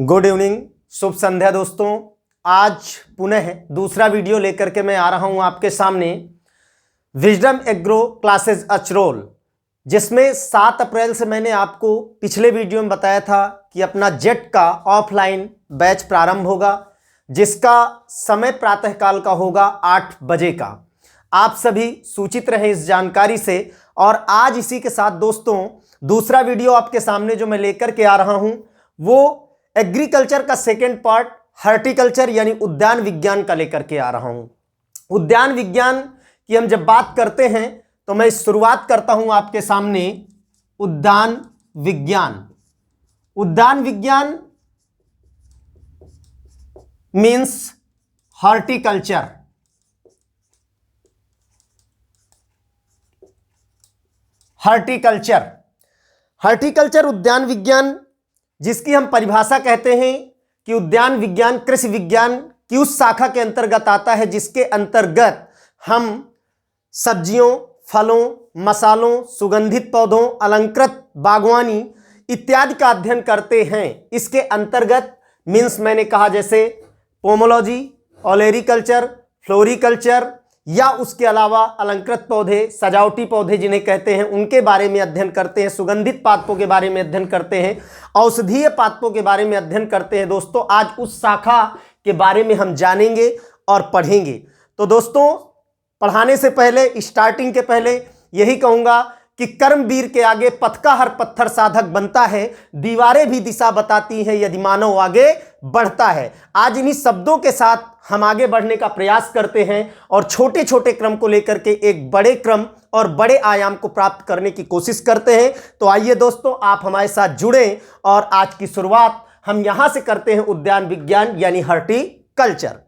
Good evening, शुभ संध्या दोस्तों। आज पुनः दूसरा वीडियो लेकर के मैं आ रहा हूं आपके सामने। विजडम एग्रो क्लासेस अचरोल, जिसमें 7 अप्रैल से मैंने आपको पिछले वीडियो में बताया था कि अपना जेट का ऑफलाइन बैच प्रारंभ होगा, जिसका समय प्रातःकाल का होगा 8 बजे का। आप सभी सूचित रहे इस जानकारी से। और आज इसी के साथ दोस्तों दूसरा वीडियो आपके सामने जो मैं लेकर के आ रहा हूं वो एग्रीकल्चर का सेकेंड पार्ट हॉर्टिकल्चर यानी उद्यान विज्ञान का लेकर के आ रहा हूं। उद्यान विज्ञान की हम जब बात करते हैं तो मैं शुरुआत करता हूं आपके सामने उद्यान विज्ञान। उद्यान विज्ञान मीन्स हॉर्टिकल्चर। हॉर्टिकल्चर उद्यान विज्ञान, जिसकी हम परिभाषा कहते हैं कि उद्यान विज्ञान कृषि विज्ञान की उस शाखा के अंतर्गत आता है जिसके अंतर्गत हम सब्जियों, फलों, मसालों, सुगंधित पौधों, अलंकृत बागवानी इत्यादि का अध्ययन करते हैं। इसके अंतर्गत मीन्स मैंने कहा जैसे पोमोलॉजी, ओलेरिकल्चर, फ्लोरिकल्चर या उसके अलावा अलंकृत पौधे, सजावटी पौधे जिन्हें कहते हैं, उनके बारे में अध्ययन करते हैं। सुगंधित पादपों के बारे में अध्ययन करते हैं। औषधीय पादपों के बारे में अध्ययन करते हैं। दोस्तों आज उस शाखा के बारे में हम जानेंगे और पढ़ेंगे। तो दोस्तों पढ़ाने से पहले, स्टार्टिंग के पहले यही कहूंगा कि कर्मवीर के आगे पथ का हर पत्थर साधक बनता है, दीवारें भी दिशा बताती हैं यदि मानव आगे बढ़ता है। आज इन्हीं शब्दों के साथ हम आगे बढ़ने का प्रयास करते हैं और छोटे छोटे क्रम को लेकर के एक बड़े क्रम और बड़े आयाम को प्राप्त करने की कोशिश करते हैं। तो आइए दोस्तों आप हमारे साथ जुड़ें और आज की शुरुआत हम यहां से करते हैं उद्यान विज्ञान यानी हॉर्टिकल्चर।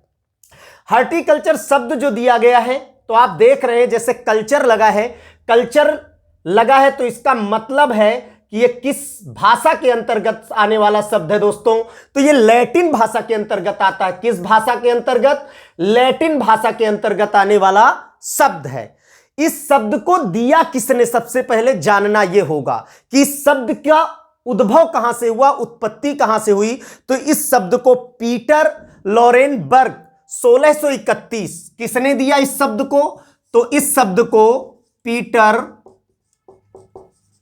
हॉर्टिकल्चर शब्द जो दिया गया है तो आप देख रहे हैं जैसे कल्चर लगा है, कल्चर लगा है तो इसका मतलब है कि ये किस भाषा के अंतर्गत आने वाला शब्द है दोस्तों। तो ये लैटिन भाषा के अंतर्गत आता है। किस भाषा के अंतर्गत? लैटिन भाषा के अंतर्गत आने वाला शब्द है। इस शब्द को दिया किसने, सबसे पहले जानना यह होगा कि इस शब्द का उद्भव कहां से हुआ, उत्पत्ति कहां से हुई। तो इस शब्द को पीटर लॉरेनबर्ग 1631 किसने दिया इस शब्द को? तो इस शब्द को पीटर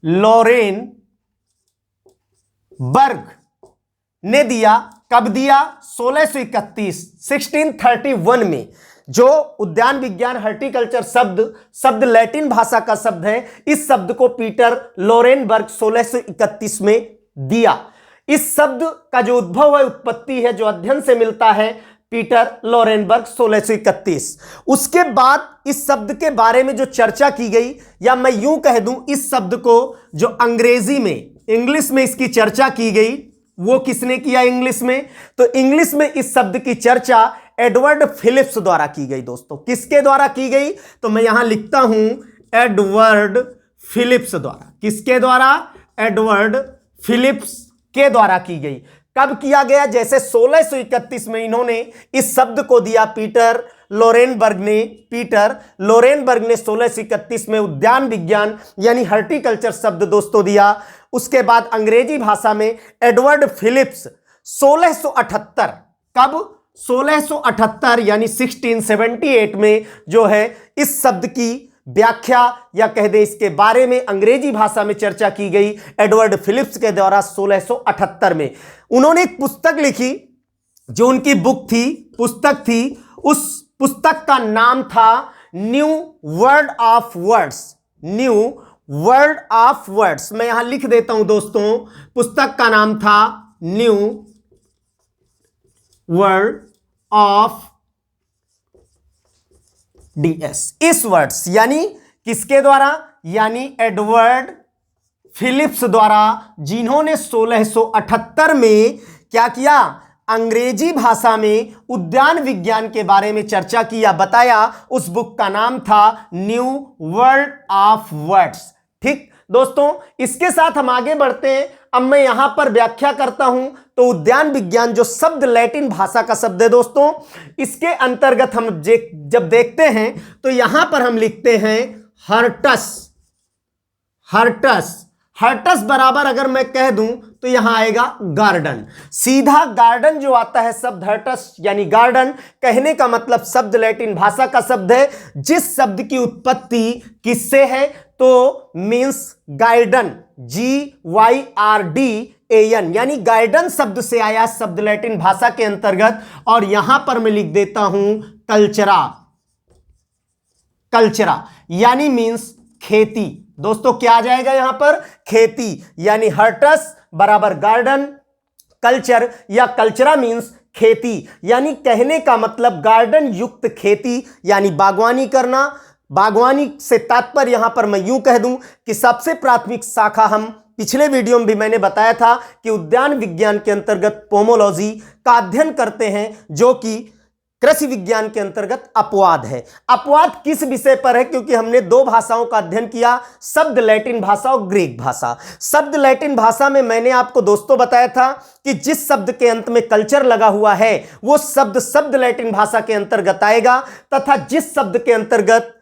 लॉरेनबर्ग ने दिया। कब दिया? 1631 में। जो उद्यान विज्ञान हॉर्टिकल्चर शब्द लैटिन भाषा का शब्द है, इस शब्द को पीटर लॉरेनबर्ग 1631 में दिया। इस शब्द का जो उद्भव है, उत्पत्ति है, जो अध्ययन से मिलता है, पीटर लॉरेनबर्ग 1631। उसके बाद इस शब्द के बारे में जो चर्चा की गई, या मैं यूं कह दूं इस शब्द को जो अंग्रेजी में, इंग्लिश में इसकी चर्चा की गई, वो किसने किया इंग्लिश में? तो इंग्लिश में इस शब्द की चर्चा एडवर्ड फिलिप्स द्वारा की गई। दोस्तों किसके द्वारा की गई? तो मैं यहां लिखता हूं एडवर्ड फिलिप्स द्वारा। किसके द्वारा? एडवर्ड फिलिप्स के द्वारा की गई। कब किया गया? जैसे 1631 में इन्होंने इस शब्द को दिया पीटर लॉरेनबर्ग ने 1631 में उद्यान विज्ञान यानी हॉर्टिकल्चर शब्द दोस्तों दिया। उसके बाद अंग्रेजी भाषा में एडवर्ड फिलिप्स 1678, कब? 1678 यानी 1678 में जो है इस शब्द की व्याख्या या कह दे इसके बारे में अंग्रेजी भाषा में चर्चा की गई एडवर्ड फिलिप्स के द्वारा 1678 में। उन्होंने एक पुस्तक लिखी, जो उनकी पुस्तक थी। उस पुस्तक का नाम था न्यू वर्ल्ड ऑफ वर्ड्स। मैं यहां लिख देता हूं दोस्तों, पुस्तक का नाम था न्यू वर्ल्ड ऑफ इस वर्ड्स, यानी किसके द्वारा? यानी एडवर्ड फिलिप्स द्वारा, जिन्होंने 1678 में क्या किया? अंग्रेजी भाषा में उद्यान विज्ञान के बारे में चर्चा किया, बताया। उस बुक का नाम था न्यू वर्ल्ड ऑफ वर्ड्स। ठीक दोस्तों, इसके साथ हम आगे बढ़ते हैं। अब मैं यहां पर व्याख्या करता हूं। तो उद्यान विज्ञान जो शब्द लैटिन भाषा का शब्द है दोस्तों, इसके अंतर्गत हम जब देखते हैं तो यहां पर हम लिखते हैं हर्टस। हर्टस बराबर अगर मैं कह दूं तो यहां आएगा गार्डन। सीधा गार्डन जो आता है शब्द हर्टस यानी गार्डन, कहने का मतलब शब्द लैटिन भाषा का शब्द है जिस शब्द की उत्पत्ति किससे है तो मींस गाइडन, GYRDAN यानी गाइडन शब्द से आया शब्द लैटिन भाषा के अंतर्गत। और यहां पर मैं लिख देता हूं कल्चरा, कल्चरा यानी मींस खेती। दोस्तों क्या आ जाएगा यहां पर खेती, यानी हर्टस बराबर गार्डन, कल्चर या कल्चरा मींस खेती, यानी कहने का मतलब गार्डन युक्त खेती यानी बागवानी करना। बागवानी से तात्पर्य यहां पर मैं यूं कह दूं कि सबसे प्राथमिक शाखा हम पिछले वीडियो में भी मैंने बताया था कि उद्यान विज्ञान के अंतर्गत पोमोलॉजी का अध्ययन करते हैं जो कि कृषि विज्ञान के अंतर्गत अपवाद है। अपवाद किस विषय पर है, क्योंकि हमने दो भाषाओं का अध्ययन किया, शब्द लैटिन भाषा और ग्रीक भाषा। शब्द लैटिन भाषा में मैंने आपको दोस्तों बताया था कि जिस शब्द के अंत में कल्चर लगा हुआ है वो शब्द शब्द लैटिन भाषा के अंतर्गत आएगा, तथा जिस शब्द के अंतर्गत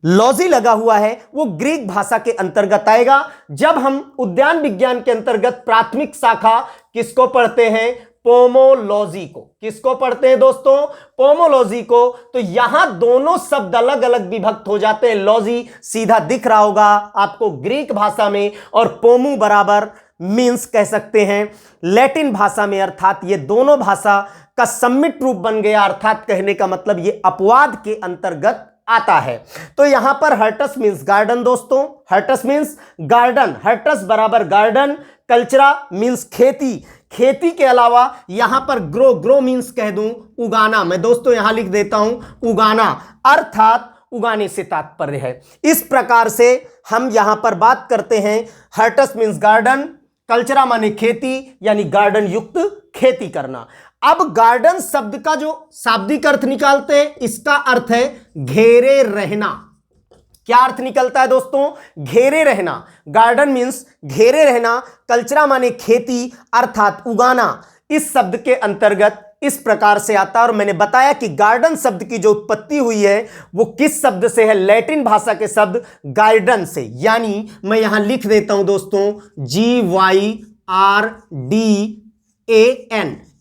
लॉजी लगा हुआ है वो ग्रीक भाषा के अंतर्गत आएगा। जब हम उद्यान विज्ञान के अंतर्गत प्राथमिक शाखा किसको पढ़ते हैं, पोमोलॉजी को। किसको पढ़ते हैं दोस्तों, पोमोलॉजी को। तो यहां दोनों शब्द अलग अलग विभक्त हो जाते हैं। लॉजी सीधा दिख रहा होगा आपको ग्रीक भाषा में, और पोमू बराबर मींस कह सकते हैं लैटिन भाषा में, अर्थात ये दोनों भाषा का सम्मिलित रूप बन गया, अर्थात कहने का मतलब ये अपवाद के अंतर्गत आता है। तो यहां पर हर्टस मींस गार्डन दोस्तों, हर्टस मींस गार्डन, हर्टस बराबर गार्डन, कल्चरा मींस खेती। खेती के अलावा यहां पर ग्रो, ग्रो मींस कह दूं उगाना। मैं दोस्तों यहां लिख देता हूं उगाना, अर्थात उगाने से तात्पर्य है। इस प्रकार से हम यहां पर बात करते हैं हर्टस मींस गार्डन, कल्चरा माने खेती यानी गार्डन युक्त खेती करना। अब गार्डन शब्द का जो शाब्दिक अर्थ निकालते हैं, इसका अर्थ है घेरे रहना। क्या अर्थ निकलता है दोस्तों, घेरे रहना। गार्डन मींस घेरे रहना, कल्चरा माने खेती अर्थात उगाना। इस शब्द के अंतर्गत इस प्रकार से आता है। और मैंने बताया कि गार्डन शब्द की जो उत्पत्ति हुई है वो किस शब्द से है, लैटिन भाषा के शब्द गार्डन से, यानी मैं यहां लिख देता हूं दोस्तों GYRDAN।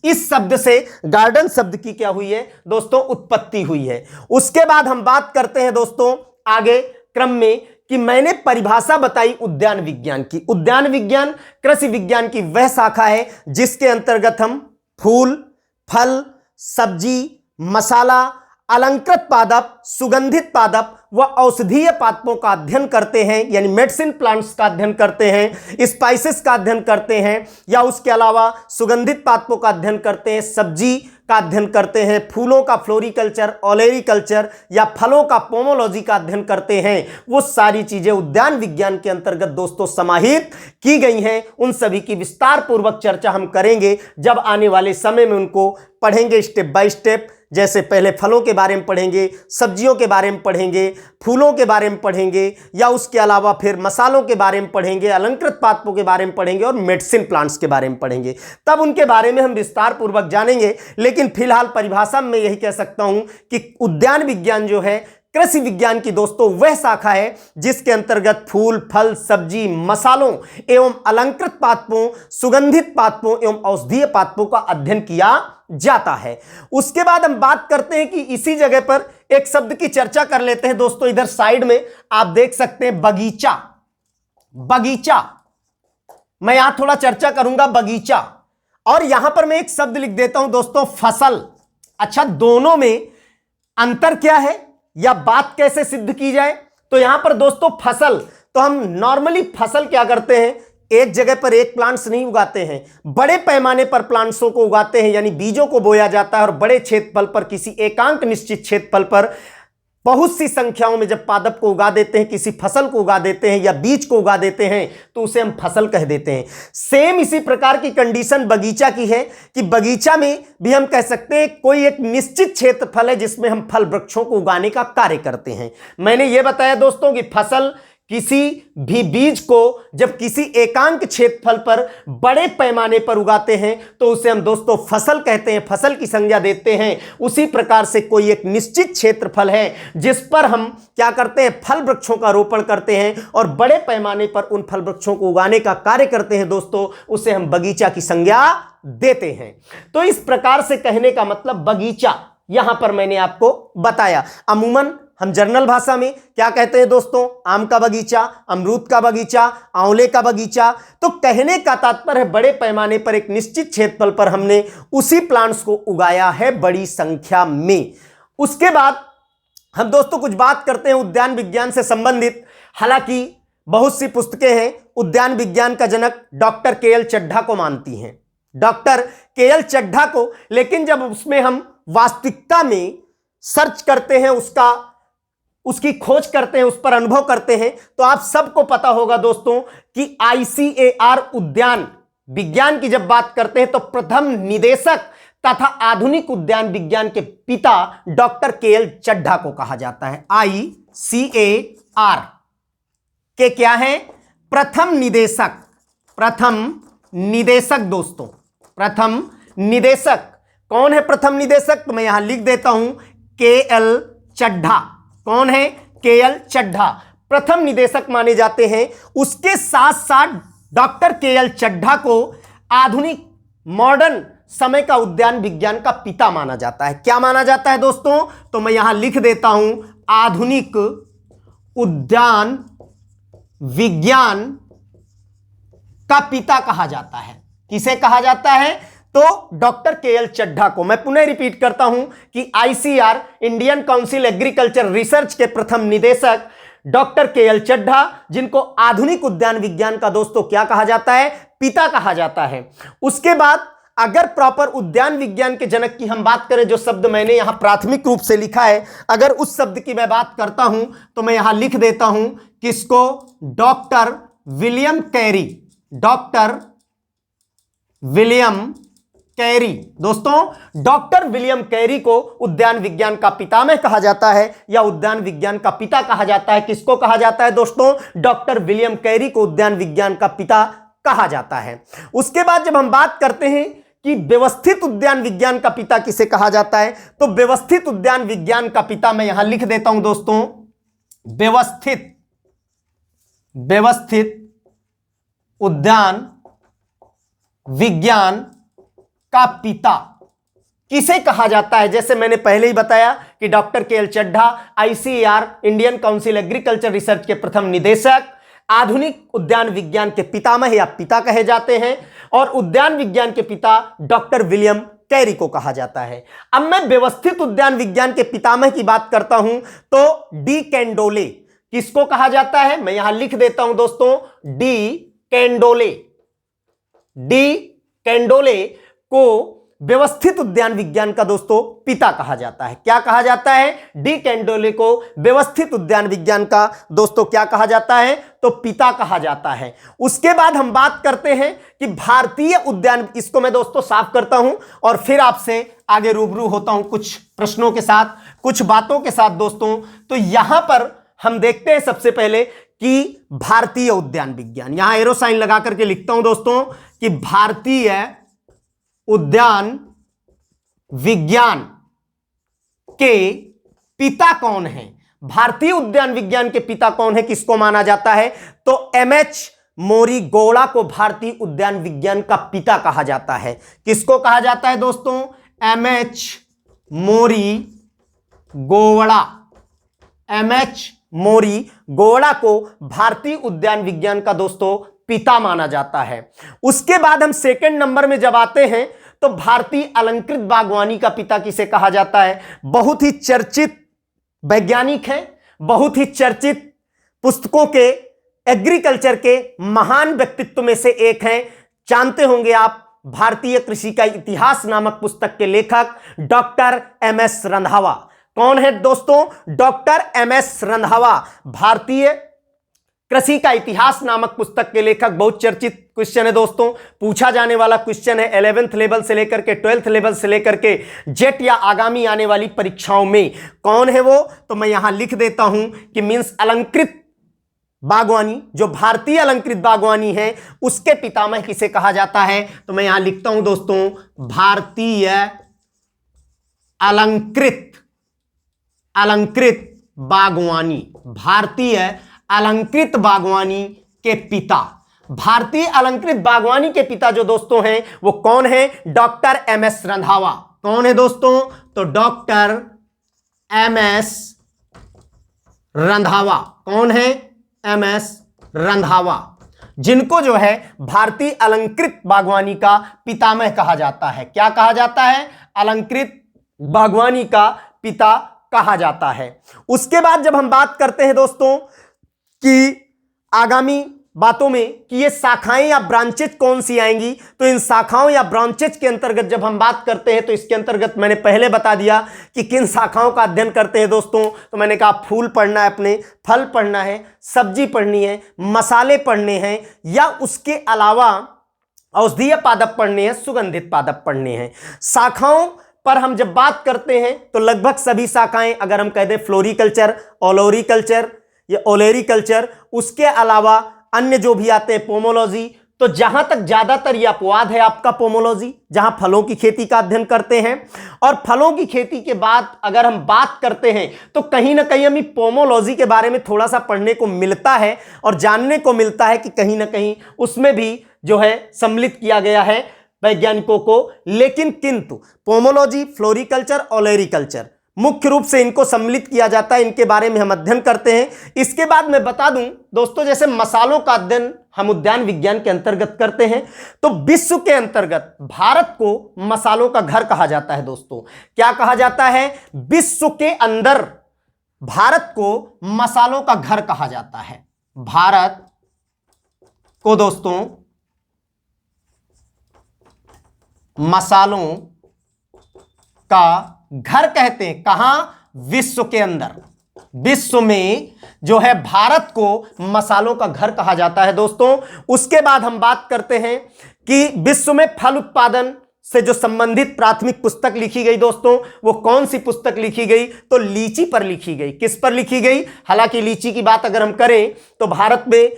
इस शब्द से गार्डन शब्द की क्या हुई है दोस्तों, उत्पत्ति हुई है। उसके बाद हम बात करते हैं दोस्तों आगे क्रम में कि मैंने परिभाषा बताई उद्यान विज्ञान की। उद्यान विज्ञान कृषि विज्ञान की वह शाखा है जिसके अंतर्गत हम फूल, फल, सब्जी, मसाला, अलंकृत पादप, सुगंधित पादप व औषधीय पादपों का अध्ययन करते हैं, यानी मेडिसिन प्लांट्स का अध्ययन करते हैं, स्पाइसेस का अध्ययन करते हैं, या उसके अलावा सुगंधित पादपों का अध्ययन करते हैं, सब्जी का अध्ययन करते हैं, फूलों का फ्लोरिकल्चर, ओलेरिकल्चर या फलों का पोमोलॉजी का अध्ययन करते हैं। वो सारी चीजें उद्यान विज्ञान के अंतर्गत दोस्तों समाहित की गई हैं। उन सभी की विस्तार पूर्वक चर्चा हम करेंगे जब आने वाले समय में उनको पढ़ेंगे स्टेप बाय स्टेप। जैसे पहले फलों के बारे में पढ़ेंगे, सब्जियों के बारे में पढ़ेंगे, फूलों के बारे में पढ़ेंगे, या उसके अलावा फिर मसालों के बारे में पढ़ेंगे, अलंकृत पादपों के बारे में पढ़ेंगे और मेडिसिन प्लांट्स के बारे में पढ़ेंगे। तब उनके बारे में हम विस्तार पूर्वक जानेंगे। लेकिन फिलहाल परिभाषा में यही कह सकता हूं कि उद्यान विज्ञान जो है कृषि विज्ञान की दोस्तों वह शाखा है जिसके अंतर्गत फूल, फल, सब्जी, मसालों एवं अलंकृत पादपों, सुगंधित पादपों एवं औषधीय पादपों का अध्ययन किया जाता है। उसके बाद हम बात करते हैं कि इसी जगह पर एक शब्द की चर्चा कर लेते हैं दोस्तों। इधर साइड में आप देख सकते हैं बगीचा, बगीचा। मैं यहां थोड़ा चर्चा करूंगा बगीचा, और यहां पर मैं एक शब्द लिख देता हूं दोस्तों फसल। अच्छा, दोनों में अंतर क्या है या बात कैसे सिद्ध की जाए, तो यहां पर दोस्तों फसल, तो हम नॉर्मली फसल क्या करते हैं, एक जगह पर एक प्लांट्स नहीं उगाते हैं, बड़े पैमाने पर प्लांट्सों को उगाते हैं, यानी बीजों को बोया जाता है और बड़े क्षेत्रफल पर, किसी एकांक निश्चित क्षेत्रफल पर बहुत सी संख्याओं में जब पादप को उगा देते हैं, किसी फसल को उगा देते हैं या बीज को उगा देते हैं, तो उसे हम फसल कह देते हैं। सेम इसी प्रकार की कंडीशन बगीचा की है कि बगीचा में भी हम कह सकते हैं कोई एक निश्चित क्षेत्रफल है जिसमें हम फल वृक्षों को उगाने का कार्य करते हैं। मैंने यह बताया दोस्तों कि फसल किसी भी बीज को जब किसी एकांक क्षेत्रफल पर बड़े पैमाने पर उगाते हैं तो उसे हम दोस्तों फसल कहते हैं, फसल की संज्ञा देते हैं। उसी प्रकार से कोई एक निश्चित क्षेत्रफल है जिस पर हम क्या करते हैं, फल वृक्षों का रोपण करते हैं और बड़े पैमाने पर उन फल वृक्षों को उगाने का कार्य करते हैं दोस्तों, उसे हम बगीचा की संज्ञा देते हैं। तो इस प्रकार से कहने का मतलब बगीचा यहां पर मैंने आपको बताया। अमूमन हम जर्नल भाषा में क्या कहते हैं दोस्तों, आम का बगीचा, अमरूद का बगीचा, आंवले का बगीचा। तो कहने का तात्पर्य है बड़े पैमाने पर एक निश्चित क्षेत्रफल पर हमने उसी प्लांट्स को उगाया है बड़ी संख्या में। उसके बाद हम दोस्तों कुछ बात करते हैं उद्यान विज्ञान से संबंधित। हालांकि बहुत सी पुस्तकें हैं उद्यान विज्ञान का जनक डॉक्टर के.एल. चड्ढा को मानती हैं, डॉक्टर के.एल. चड्ढा को, लेकिन जब उसमें हम वास्तविकता में सर्च करते हैं, उसकी खोज करते हैं, उस पर अनुभव करते हैं, तो आप सबको पता होगा दोस्तों कि ICAR उद्यान विज्ञान की जब बात करते हैं तो प्रथम निदेशक तथा आधुनिक उद्यान विज्ञान के पिता डॉक्टर के.एल. चड्ढा को कहा जाता है। ICAR के क्या है, प्रथम निदेशक दोस्तों, प्रथम निदेशक कौन है प्रथम निदेशक, तो मैं यहां लिख देता हूं के.एल. चड्ढा। कौन है, के.एल. चड्ढा प्रथम निदेशक माने जाते हैं। उसके साथ साथ डॉक्टर के.एल. चड्ढा को आधुनिक मॉडर्न समय का उद्यान विज्ञान का पिता माना जाता है। क्या माना जाता है दोस्तों, तो मैं यहां लिख देता हूं आधुनिक उद्यान विज्ञान का पिता कहा जाता है। किसे कहा जाता है, तो डॉक्टर के.एल. चड्ढा को। मैं पुनः रिपीट करता हूं कि ICAR Indian council agriculture research के प्रथम निदेशक डॉक्टर के.एल. चड्ढा, जिनको आधुनिक उद्यान विज्ञान का दोस्तों क्या कहा जाता है, पिता कहा जाता है। उसके बाद अगर प्रॉपर उद्यान विज्ञान के जनक की हम बात करें, जो शब्द मैंने यहां प्राथमिक रूप से लिखा है, अगर उस शब्द की मैं बात करता हूं तो मैं यहां लिख देता हूं किसको, doctor William carry. Doctor William carry दोस्तों, डॉक्टर विलियम कैरी को उद्यान विज्ञान का पितामह कहा जाता है या उद्यान विज्ञान का पिता कहा जाता है। किसको कहा जाता है दोस्तों, डॉक्टर विलियम कैरी को उद्यान विज्ञान का पिता कहा जाता है। उसके बाद जब हम बात करते हैं कि व्यवस्थित उद्यान विज्ञान का पिता किसे कहा जाता है, तो व्यवस्थित उद्यान विज्ञान का पिता मैं यहां लिख देता हूं दोस्तों, व्यवस्थित उद्यान विज्ञान का पिता किसे कहा जाता है, जैसे मैंने पहले ही बताया कि doctor K L. Chadha ICAR Indian council agriculture research के प्रथम निदेशक, आधुनिक उद्यान विज्ञान के पितामह या पिता कहे जाते हैं, और उद्यान विज्ञान के पिता डॉक्टर विलियम कैरी को कहा जाता है। अब मैं व्यवस्थित उद्यान विज्ञान के पितामह की बात करता हूं तो डी कैंडोले किसको कहा जाता है, मैं यहां लिख देता हूं दोस्तों, डी कैंडोले को व्यवस्थित उद्यान विज्ञान का दोस्तों पिता कहा जाता है। क्या कहा जाता है, डी कैंडोले को व्यवस्थित उद्यान विज्ञान का दोस्तों क्या कहा जाता है, तो पिता कहा जाता है। उसके बाद हम बात करते हैं कि भारतीय उद्यान, इसको मैं दोस्तों साफ करता हूं और फिर आपसे आगे रूबरू होता हूं कुछ प्रश्नों के साथ, कुछ बातों के साथ दोस्तों। तो यहां पर हम देखते हैं सबसे पहले कि भारतीय उद्यान विज्ञान, यहां एरो साइन लगा करके लिखता हूं दोस्तों कि भारतीय उद्यान विज्ञान के पिता कौन है, भारतीय उद्यान विज्ञान के पिता कौन है, किसको माना जाता है, तो M.H. मोरी गौड़ा को भारतीय उद्यान विज्ञान का पिता कहा जाता है। किसको कहा जाता है दोस्तों, M.H. मोरी गौड़ा को भारतीय उद्यान विज्ञान का दोस्तों पिता माना जाता है। उसके बाद हम सेकंड नंबर में जब आते हैं तो भारतीय अलंकृत बागवानी का पिता किसे कहा जाता है, बहुत ही चर्चित वैज्ञानिक है, बहुत ही चर्चित पुस्तकों के एग्रीकल्चर के महान व्यक्तित्व में से एक हैं। जानते होंगे आप, भारतीय कृषि का इतिहास नामक पुस्तक के लेखक डॉक्टर M.S. रंधावा। कौन है दोस्तों, डॉक्टर M.S. रंधावा, भारतीय कृषि का इतिहास नामक पुस्तक के लेखक। बहुत चर्चित क्वेश्चन है दोस्तों, पूछा जाने वाला क्वेश्चन है 11th लेवल से लेकर के 12th लेवल से लेकर के जेट या आगामी आने वाली परीक्षाओं में। कौन है वो, तो मैं यहां लिख देता हूं कि मींस अलंकृत बागवानी, जो भारतीय अलंकृत बागवानी है, उसके पितामह किसे कहा जाता है? तो मैं यहां लिखता हूं दोस्तों, भारतीय अलंकृत बागवानी, भारतीय अलंकृत बागवानी के पिता, भारतीय अलंकृत बागवानी के पिता जो दोस्तों हैं वो कौन है? Doctor MS Randhawa. कौन है दोस्तों? तो डॉक्टर एमएस रंधावा। कौन है? एमएस रंधावा, जिनको जो है भारतीय अलंकृत बागवानी का पितामह कहा जाता है। क्या कहा जाता है? अलंकृत बागवानी का पिता कहा जाता है। उसके बाद जब हम बात करते हैं दोस्तों कि आगामी बातों में कि ये शाखाएं या ब्रांचेज कौन सी आएंगी, तो इन शाखाओं या ब्रांचेज के अंतर्गत जब हम बात करते हैं तो इसके अंतर्गत मैंने पहले बता दिया कि किन शाखाओं का अध्ययन करते हैं दोस्तों। तो मैंने कहा फूल पढ़ना है, अपने फल पढ़ना है, सब्जी पढ़नी है, मसाले पढ़ने हैं, या उसके अलावा औषधीय पादप पढ़ने हैं, सुगंधित पादप पढ़ने हैं। शाखाओं पर हम जब बात करते हैं तो लगभग सभी शाखाएं, अगर हम कह दें फ्लोरिकल्चर, ओलोरिकल्चर या ओलेरिकल्चर, उसके अलावा अन्य जो भी आते हैं पोमोलॉजी, तो जहां तक ज्यादातर यह अपवाद है आपका पोमोलॉजी, जहां फलों की खेती का अध्ययन करते हैं। और फलों की खेती के बाद अगर हम बात करते हैं तो कहीं ना कहीं हमें पोमोलॉजी के बारे में थोड़ा सा पढ़ने को मिलता है और जानने को मिलता है कि कहीं ना कहीं उसमें भी जो है सम्मिलित किया गया है वैज्ञानिकों को। लेकिन किंतु पोमोलॉजी, फ्लोरिकल्चर, ओलेरिकल्चर मुख्य रूप से इनको सम्मिलित किया जाता है, इनके बारे में हम अध्ययन करते हैं। इसके बाद मैं बता दूं दोस्तों, जैसे मसालों का अध्ययन हम उद्यान विज्ञान के अंतर्गत करते हैं, तो विश्व के अंतर्गत भारत को मसालों का घर कहा जाता है दोस्तों। क्या कहा जाता है? विश्व के अंदर भारत को मसालों का घर कहा जाता है। भारत को दोस्तों मसालों का घर कहते हैं। कहां? विश्व के अंदर, विश्व में जो है भारत को मसालों का घर कहा जाता है दोस्तों। उसके बाद हम बात करते हैं कि विश्व में फल उत्पादन से जो संबंधित प्राथमिक पुस्तक लिखी गई दोस्तों, वो कौन सी पुस्तक लिखी गई? तो लीची पर लिखी गई। किस पर लिखी गई? हालांकि लीची की बात अगर हम करें तो भारत में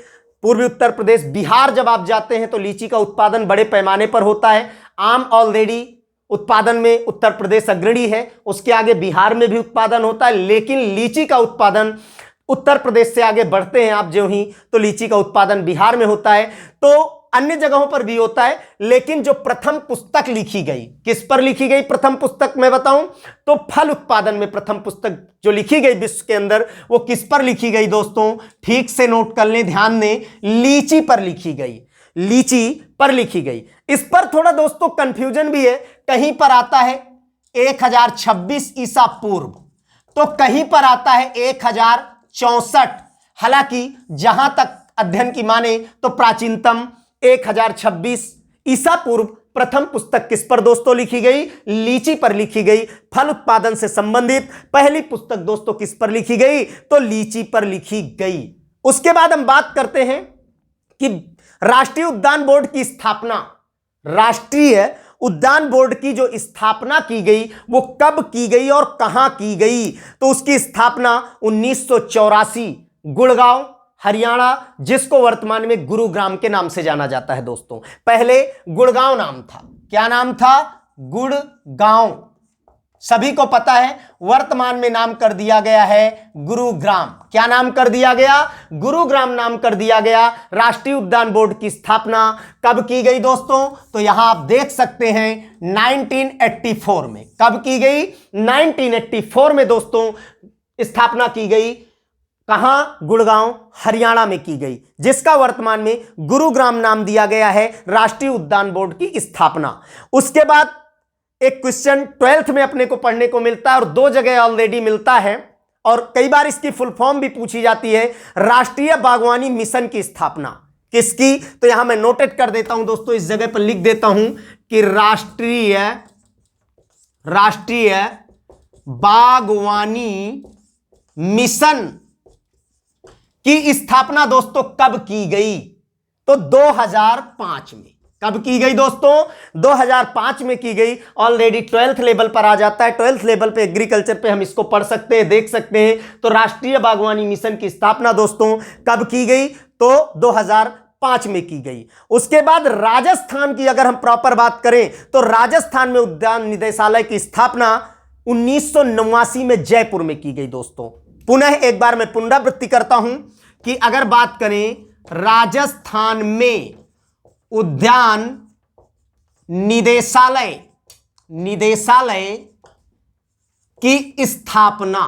पूर्वी उत्तर प्रदेश, बिहार जब आप जाते हैं तो लीची का उत्पादन बड़े पैमाने पर होता है। आम ऑलरेडी उत्पादन में उत्तर प्रदेश अग्रणी है, उसके आगे बिहार में भी उत्पादन होता है, लेकिन लीची का उत्पादन उत्तर प्रदेश से आगे बढ़ते हैं आप जो ही, तो लीची का उत्पादन बिहार में होता है। तो अन्य जगहों पर भी होता है, लेकिन जो प्रथम पुस्तक लिखी गई, किस पर लिखी गई प्रथम पुस्तक मैं बताऊं तो फल उत्पादन में प्रथम पुस्तक जो लिखी गई विश्व के अंदर, वो किस पर लिखी गई दोस्तों? ठीक से नोट कर लें, ध्यान दें, लीची पर लिखी गई। लीची पर लिखी गई। इस पर थोड़ा दोस्तों कंफ्यूजन भी है, कहीं पर आता है 1026 ईसा पूर्व, तो कहीं पर आता है 1064। हालांकि जहां तक अध्ययन की माने तो प्राचीनतम 1026 ईसा पूर्व प्रथम पुस्तक किस पर दोस्तों लिखी गई? लीची पर लिखी गई। फल उत्पादन से संबंधित पहली पुस्तक दोस्तों किस पर लिखी गई? तो लीची पर लिखी गई। उसके बाद हम बात करते हैं कि राष्ट्रीय उद्यान बोर्ड की स्थापना, राष्ट्रीय उद्यान बोर्ड की जो स्थापना की गई वो कब की गई और कहां की गई? तो उसकी स्थापना 1984 गुड़गांव, हरियाणा, जिसको वर्तमान में गुरुग्राम के नाम से जाना जाता है दोस्तों। पहले गुड़गांव नाम था। क्या नाम था? गुड़गांव। सभी को पता है, वर्तमान में नाम कर दिया गया है गुरुग्राम। क्या नाम कर दिया गया? गुरुग्राम नाम कर दिया गया। राष्ट्रीय उद्यान बोर्ड की स्थापना कब की गई दोस्तों? तो यहां आप देख सकते हैं 1984 में। कब की गई? 1984 में दोस्तों स्थापना की गई। कहां? गुड़गांव, हरियाणा में की गई, जिसका वर्तमान में गुरुग्राम नाम दिया गया है। राष्ट्रीय उद्यान बोर्ड की स्थापना। उसके बाद एक क्वेश्चन 12th में अपने को पढ़ने को मिलता है और दो जगह ऑलरेडी मिलता है और कई बार इसकी फुल फॉर्म भी पूछी जाती है। राष्ट्रीय बागवानी मिशन की स्थापना किसकी? तो यहां मैं नोटेट कर देता हूं दोस्तों, इस जगह पर लिख देता हूं कि राष्ट्रीय बागवानी मिशन की स्थापना दोस्तों कब की गई? तो 2005 में। कब की गई दोस्तों? 2005 में की गई। ऑलरेडी 12th लेवल पर आ जाता है। 12th लेवल पे एग्रीकल्चर पे हम इसको पढ़ सकते हैं, देख सकते हैं। तो राष्ट्रीय बागवानी मिशन की स्थापना दोस्तों कब की गई? तो 2005 में की गई। उसके बाद राजस्थान की अगर हम प्रॉपर बात करें तो राजस्थान में उद्यान निदेशालय की स्थापना 1989 में जयपुर में की गई दोस्तों। पुनः एक बार मैं पुनरावृत्ति करता हूं कि अगर बात करें राजस्थान में उद्यान निदेशालय की स्थापना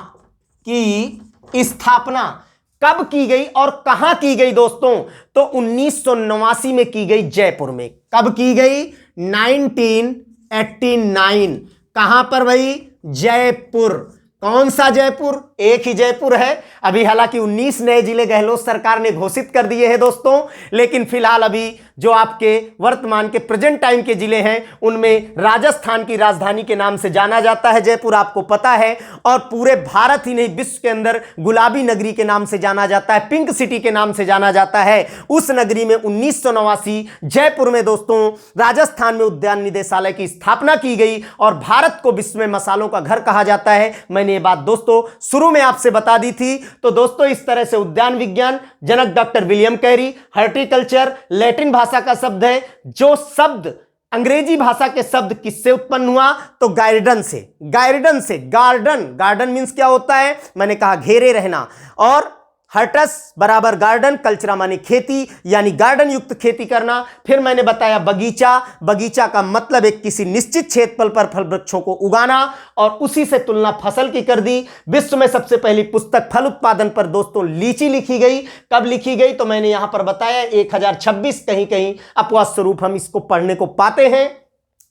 कब की गई और कहां की गई दोस्तों? तो 1989 में की गई जयपुर में। कब की गई? 1989। कहां पर भाई? जयपुर। कौन सा जयपुर? एक ही जयपुर है। अभी हालांकि 19 नए जिले गहलोत सरकार ने घोषित कर दिए हैं दोस्तों, लेकिन फिलहाल अभी जो आपके वर्तमान के प्रेजेंट टाइम के जिले हैं उनमें राजस्थान की राजधानी के नाम से जाना जाता है जयपुर, आपको पता है। और पूरे भारत ही नहीं विश्व के अंदर गुलाबी नगरी के नाम से जाना जाता है, पिंक सिटी के नाम से जाना जाता है। उस नगरी में 1989 जयपुर में दोस्तों राजस्थान में उद्यान निदेशालय की स्थापना की गई और भारत को विश्व में मसालों का घर कहा जाता है। मैंने ये बात दोस्तों शुरू में आपसे बता दी थी। तो दोस्तों इस तरह से उद्यान विज्ञान जनक doctor William Carey, horticulture Latin भाषा का शब्द है। जो शब्द अंग्रेजी भाषा के शब्द किससे उत्पन्न हुआ? तो गार्डन से। गार्डन मींस क्या होता है? मैंने कहा घेरे रहना। और हर्टस बराबर गार्डन, कल्चरा माने खेती, यानी गार्डन युक्त खेती करना। फिर मैंने बताया बगीचा का मतलब एक किसी निश्चित क्षेत्रफल पर फल वृक्षों को उगाना और उसी से तुलना फसल की कर दी। विश्व में सबसे पहली पुस्तक फल उत्पादन पर दोस्तों लीची लिखी गई। कब लिखी गई? तो मैंने यहां पर बताया 1026, कहीं कहीं अपवाद स्वरूप हम इसको पढ़ने को पाते हैं।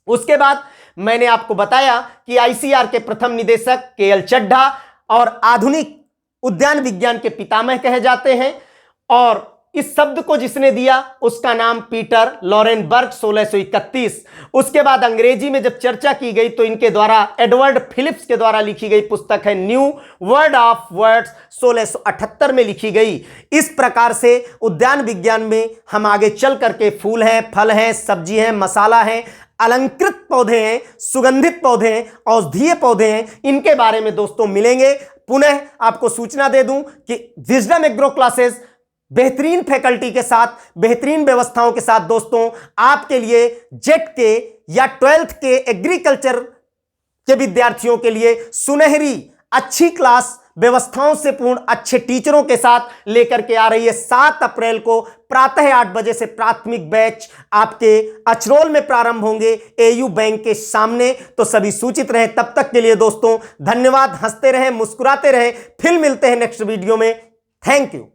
उसके बाद मैंने आपको बताया कि आईसीआर के प्रथम निदेशक केएल चड्ढा और आधुनिक उद्यान विज्ञान के पितामह कहे जाते हैं। और इस शब्द को जिसने दिया उसका नाम पीटर लॉरेनबर्ग 1631। उसके बाद अंग्रेजी में जब चर्चा की गई तो इनके द्वारा एडवर्ड फिलिप्स के द्वारा लिखी गई पुस्तक है न्यू वर्ड ऑफ वर्ड्स 1678 में लिखी गई। इस प्रकार से उद्यान विज्ञान में हम आगे चल करके फूल हैं, फल हैं, सब्जी हैं, मसाला है, अलंकृत पौधे हैं, सुगंधित पौधे हैं, औषधीय पौधे हैं, इनके बारे में दोस्तों मिलेंगे। पुनः आपको सूचना दे दूं कि विजडम एग्रो क्लासेस बेहतरीन फैकल्टी के साथ, बेहतरीन व्यवस्थाओं के साथ दोस्तों आपके लिए जेट के या 12th के एग्रीकल्चर के विद्यार्थियों के लिए सुनहरी अच्छी क्लास व्यवस्थाओं से पूर्ण अच्छे टीचरों के साथ लेकर के आ रही है। 7 अप्रैल को प्रातः 8 बजे से प्राथमिक बैच आपके अचरोल में प्रारंभ होंगे एयू बैंक के सामने। तो सभी सूचित रहें। तब तक के लिए दोस्तों धन्यवाद। हंसते रहें, मुस्कुराते रहें। फिर मिलते हैं नेक्स्ट वीडियो में। Thank you.